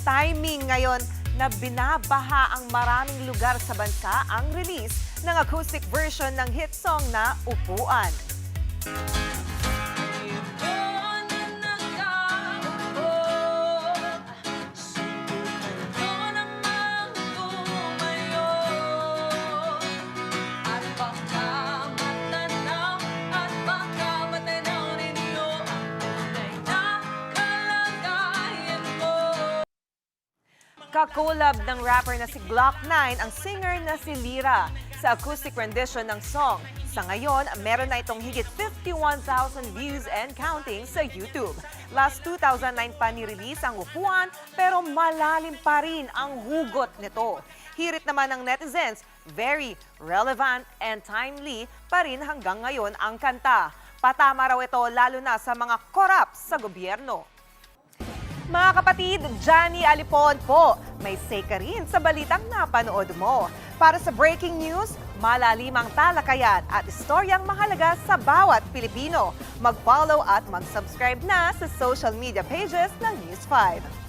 timing ngayon na binabaha ang maraming lugar sa bansa ang release ng acoustic version ng hit song na Upuan. Kakolab ng rapper na si Glock 9 ang singer na si Lyra sa acoustic rendition ng song. Sa ngayon, meron na itong higit 51,000 views and counting sa YouTube. Last 2009 pa ni-release ang Upuan pero malalim pa rin ang hugot nito. Hirit naman ng netizens, very relevant and timely pa rin hanggang ngayon ang kanta. Patama raw ito lalo na sa mga korap sa gobyerno. Mga kapatid, Johnny Alipon po, may say ka rin sa balitang napanood mo. Para sa breaking news, malalimang talakayan at istoryang mahalaga sa bawat Pilipino. Mag-follow at mag-subscribe na sa social media pages ng News 5.